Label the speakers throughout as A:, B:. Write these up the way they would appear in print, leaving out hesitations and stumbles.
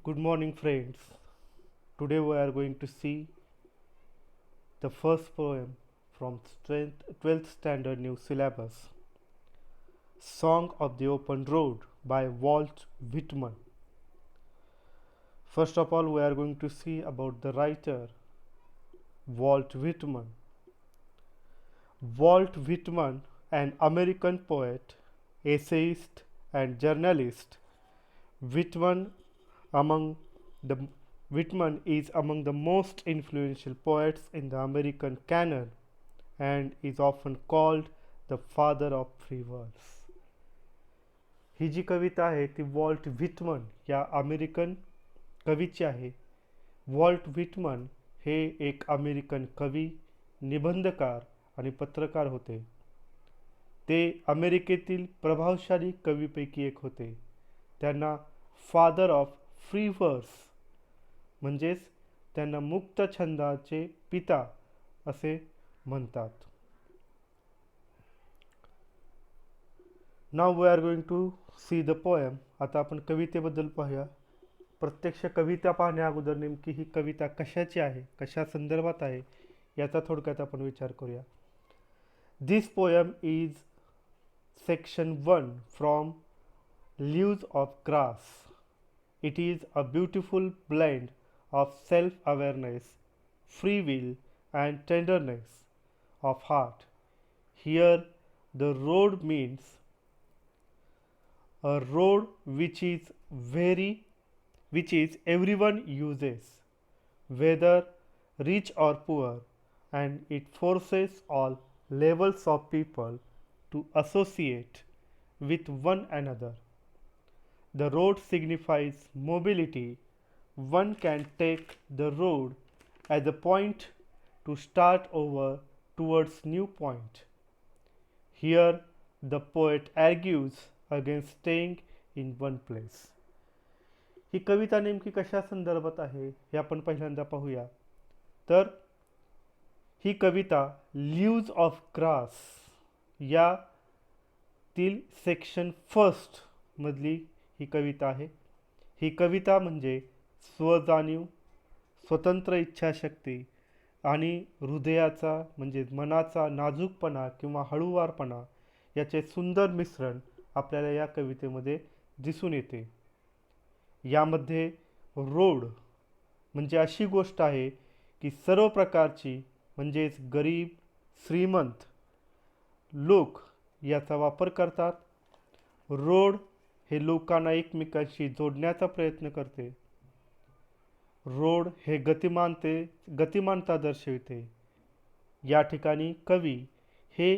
A: Good morning, friends. Today we are going to see the first poem from 12th standard new syllabus, Song of the Open Road by Walt Whitman. First of all, we are going to see about the writer Walt Whitman. Walt Whitman, an American poet, essayist, and journalist, Whitman among the Whitman is among the most influential poets in the American canon and is often called the father of free verse. ही जी कविता आहे ती Walt Whitman या American कवीची आहे. Walt Whitman हे एक American कवी, निबंधकार आणि पत्रकार होते. ते अमेरिकेतील प्रभावशाली कवीपैकी एक होते. त्यांना फादर ऑफ फ्री वर्स म्हणजेच त्यांना मुक्त छंदाचे पिता असे म्हणतात. नाव we are going to see the poem. आता आपण कवितेबद्दल पाहूया. प्रत्यक्ष कविता पाहण्या अगोदर नेमकी ही कविता कशाची आहे, कशा संदर्भात आहे याचा थोडक्यात आपण विचार करूया. This poem is section 1 from leaves of grass. It is a beautiful blend of self-awareness, free will, and tenderness of heart. Here, the road means a road which is everyone uses, whether rich or poor, and it forces all levels of people to associate with one another. The road signifies mobility. One can take the road as a point to start over towards new point. Here the poet argues against staying in one place. ही कविता नेमकी कशा संदर्भात आहे हे आपण पहिल्यांदा पाहूया. तर ही कविता leaves of grass या तील सेक्शन फर्स्ट मधली ही कविता आहे. ही कविता म्हणजे स्वजाणीव, स्वतंत्र इच्छाशक्ती आणि हृदयाचा म्हणजे मनाचा नाजूकपणा किंवा हळूवारपणा याचे सुंदर मिश्रण आपल्याला या कवितेमध्ये दिसून येते. यामध्ये रोड म्हणजे अशी गोष्ट आहे की सर्व प्रकारची म्हणजेच गरीब, श्रीमंत लोक याचा वापर करतात. रोड हे लोकांना एकमेकांशी जोडण्याचा प्रयत्न करते. रोड हे गतिमानता दर्शविते. या ठिकाणी कवी हे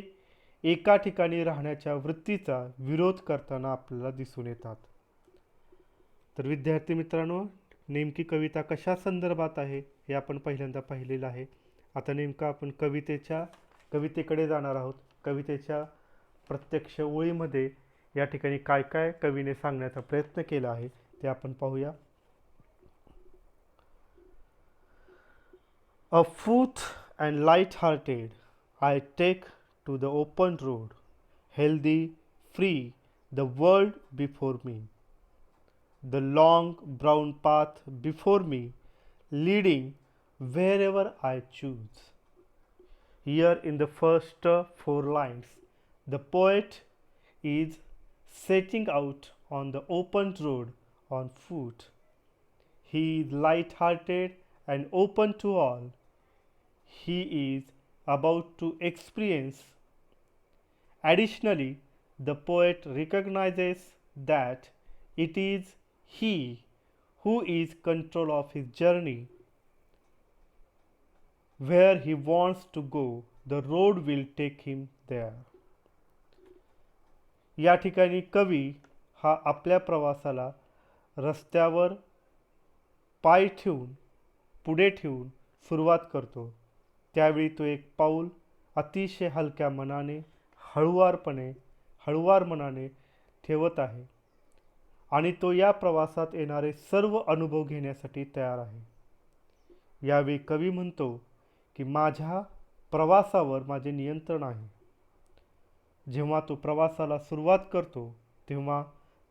A: एका ठिकाणी राहण्याच्या वृत्तीचा विरोध करताना आपल्याला दिसून येतात. तर विद्यार्थी मित्रांनो, नेमकी कविता कशा संदर्भात आहे हे आपण पहिल्यांदा पाहिलेलं आहे. आता नेमकं आपण कवितेकडे जाणार आहोत. कवितेच्या प्रत्यक्ष ओळीमध्ये या ठिकाणी काय काय कवीने सांगण्याचा प्रयत्न केला आहे ते आपण पाहूया. Afoot and light hearted I take to the open road, healthy free the world before me, the long brown path before me leading wherever I choose. Here in the first 4 lines, the poet is setting out on the open road on foot. He is light-hearted and open to all. He is about to experience. Additionally, the poet recognizes that it is he who is control of his journey. Where he wants to go, the road will take him there. या ठिकाणी कवी हा आपल्या प्रवासाला रस्त्यावर पाय ठेवून पुढे ठेवून सुरुवात करतो. त्यावेळी तो एक पाऊल अतिशय हलक्या मनाने हळुवार मनाने ठेवत आहे आणि तो या प्रवासात येणारे सर्व अनुभव घेण्यासाठी तयार आहे. यावेळी कवी म्हणतो की माझ्या प्रवासावर माझे नियंत्रण आहे. जेव्हा तो प्रवासाला सुरुवात करतो तेव्हा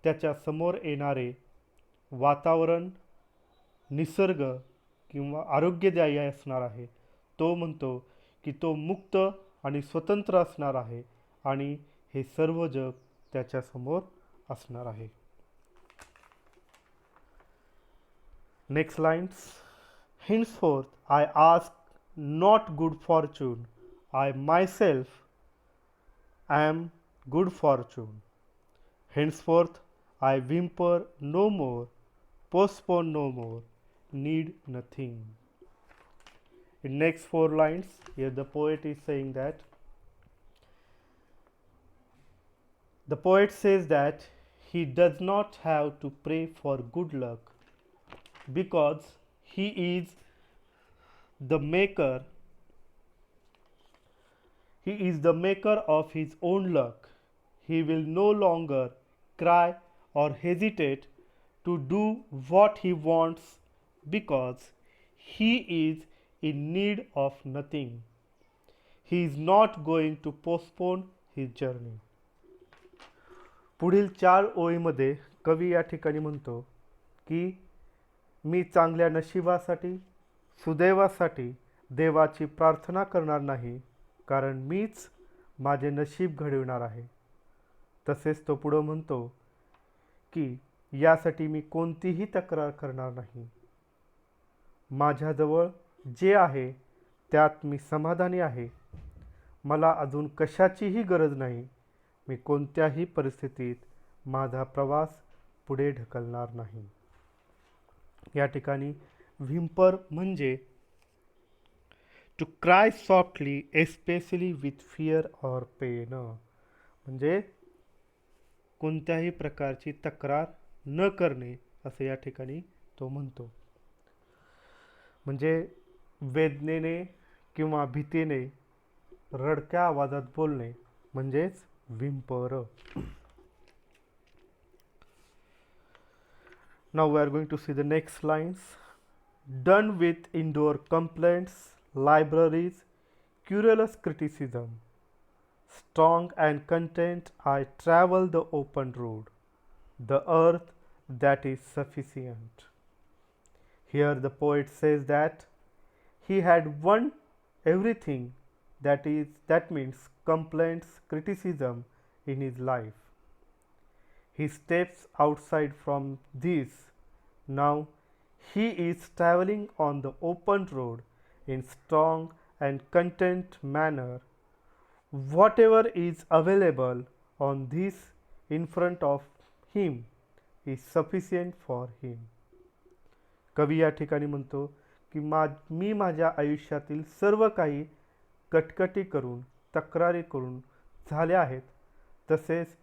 A: त्याच्या समोर येणारे वातावरण, निसर्ग किंवा आरोग्यदायी असणार आहे, तो म्हणतो की तो मुक्त आणि स्वतंत्र असणार आहे आणि हे सर्व जग त्याच्यासमोर असणार आहे. Next lines. Henceforth I ask not good fortune, I myself am good fortune. Henceforth I whimper no more, postpone no more, need nothing. In next four lines, here the poet is saying that the poet says that he does not have to pray for good luck because he is the maker. He is the maker of his own luck. He will no longer cry or hesitate to do what he wants because he is in need of nothing. He is not going to postpone his journey. पुढील 4 ओळीमध्ये कवी या ठिकाणी म्हणतो की मी चांगल्या नशिबासाठी, सुदैवासाठी देवाची प्रार्थना करणार नाही, कारण मीच माझे नशीब घडविणार आहे. तसेच तो पुढं म्हणतो की यासाठी मी कोणतीही तक्रार करणार नाही. माझ्याजवळ जे आहे त्यात मी समाधानी आहे. मला अजून कशाचीही गरज नाही. मी कोणत्याही परिस्थितीत माझा प्रवास पुढे ढकलणार नाही. या ठिकाणी व्हिम्पर म्हणजे to cry softly especially with fear or pain, म्हणजे कोणत्याही प्रकारची तक्रार न करणे असं या ठिकाणी तो म्हणतो. म्हणजे वेदनेने किंवा भीतीने रडक्या आवाजात बोलणे म्हणजेच Whymper. Now we are going to see the next lines. Done with indoor complaints, libraries, querulous criticism. Strong and content I travel the open road, the earth that is sufficient. Here the poet says that he had won everything that means complaints, criticism in his life. He steps outside from this. Now he is traveling on the open road in strong and content manner. Whatever is available on this in front of him is sufficient for him. कवी या ठिकाणी म्हणतो की मी माझ्या आयुष्यातील सर्व काही कटकटी करून, तक्रारी करून झाल्या आहेत. तसेच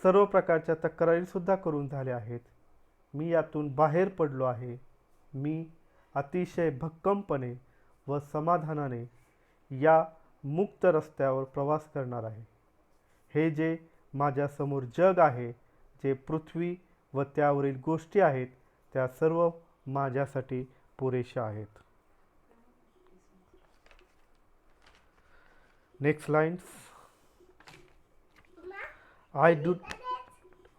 A: सर्व प्रकारच्या तक्रारीसुद्धा करून झाल्या आहेत. मी यातून बाहेर पडलो आहे. मी अतिशय भक्कमपणे व समाधानाने या मुक्त रस्त्यावर प्रवास करणार आहे. हे जे माझ्यासमोर जग आहे, जे पृथ्वी व त्यावरील गोष्टी आहेत, त्या सर्व माझ्यासाठी पुरेशा आहेत. Next lines.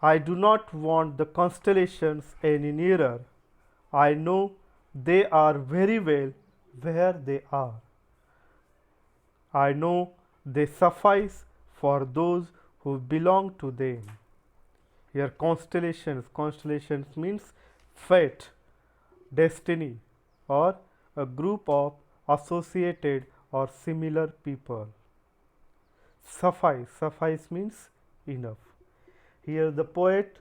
A: I do not want the constellations any nearer. I know they are very well where they are. I know they suffice for those who belong to them. Here constellations means fate, destiny, or a group of associated or similar people. Suffice means enough. Here the poet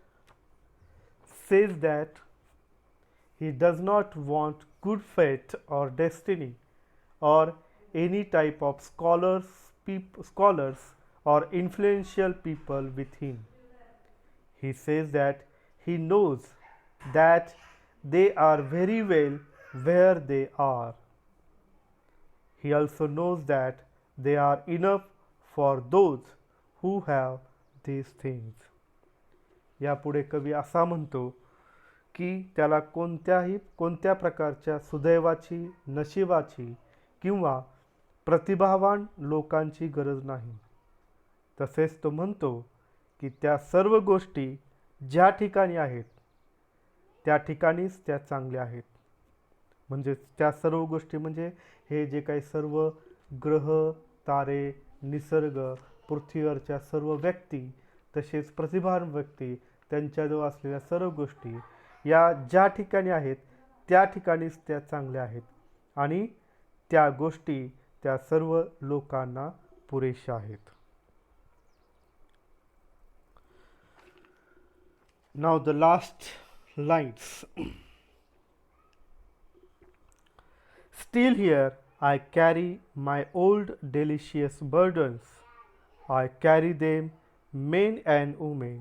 A: says that he does not want good fate or destiny or any type of scholars or influential people with him. He says that he knows that they are very well where they are. He also knows that they are enough for those who have these things. यापुढे कवी असा म्हणतो की त्याला कोणत्या प्रकारच्या सुदैवाची, नशिबाची किंवा प्रतिभावान लोकांची गरज नाही. तसेच तो म्हणतो की त्या सर्व गोष्टी ज्या ठिकाणी आहेत त्या ठिकाणीच त्या चांगल्या आहेत. म्हणजे त्या सर्व गोष्टी म्हणजे हे जे काही सर्व ग्रह, तारे, निसर्ग, पृथ्वीवरच्या सर्व व्यक्ती, तसेच प्रतिभावान व्यक्ती, त्यांच्याजवळ असलेल्या सर्व गोष्टी या ज्या ठिकाणी आहेत त्या ठिकाणीच त्या चांगल्या आहेत आणि त्या गोष्टी त्या सर्व लोकांना पुरेशा आहेत. Now the last lines. Still here I carry my old delicious burdens. I carry them, men and women.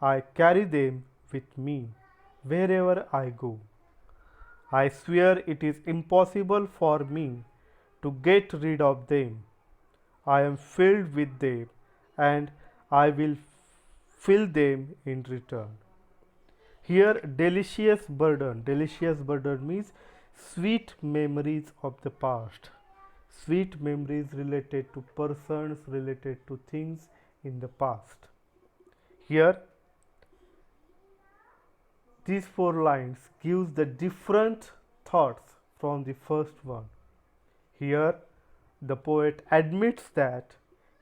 A: I carry them with me wherever I go. I swear it is impossible for me to get rid of them. I am filled with them and I will fill them in return. Here, delicious burden means sweet memories of the past, sweet memories related to persons, related to things in the past. Here, these four lines gives the different thoughts from the first one. Here, the poet admits that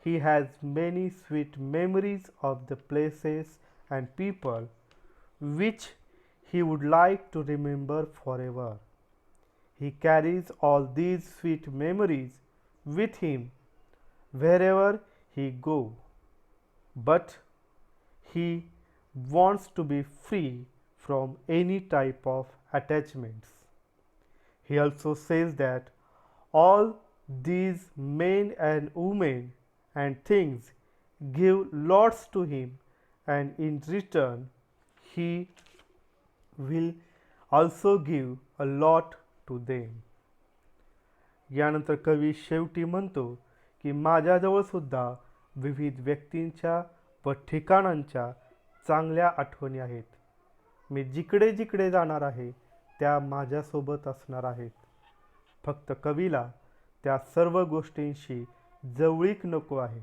A: he has many sweet memories of the places and people which he would like to remember forever. He carries all these sweet memories with him wherever he goes, but he wants to be free from any type of attachments. He also says that all these men and women and things give lots to him, and in return he will also give a lot to them. यानंतर कवी शेवटी म्हणतो की माझ्याजवळ सुद्धा विविध व्यक्तींच्या व ठिकाणांच्या चांगल्या आठवणी आहेत. मी जिकडे जिकडे जाणार आहे त्या माझ्यासोबत असणार आहेत. फक्त कवीला त्या सर्व गोष्टींशी जवळीक नको आहे.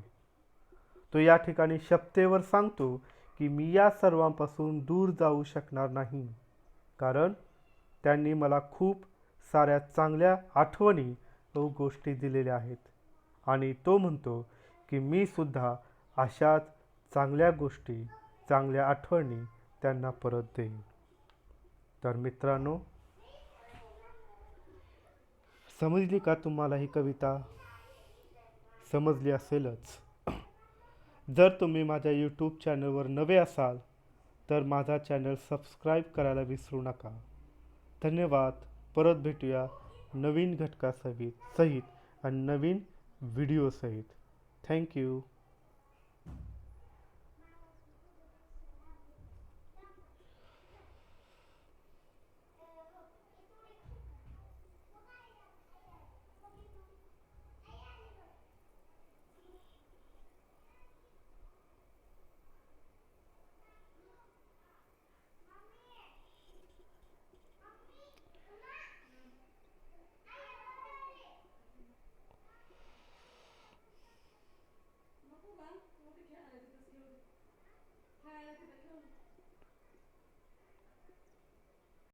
A: तो या ठिकाणी शपथेवर सांगतो की मी या सर्वांपासून दूर जाऊ शकणार नाही, कारण त्यांनी मला खूप साऱ्या चांगल्या आठवणी व गोष्टी दिलेल्या आहेत आणि तो म्हणतो की मी सुद्धा अशाच चांगल्या गोष्टी, चांगल्या आठवणी त्यांना परत देईन. तर मित्रांनो, समजली का तुम्हाला ही कविता? समजली असेलच. जर तुम्ही माझ्या यूट्यूब चॅनलवर नवे असाल तर माझा चॅनल सबस्क्राईब करायला विसरू नका. धन्यवाद. परत भेटूया नवीन घटकासहित आणि नवीन व्हिडिओसहित. थँक्यू.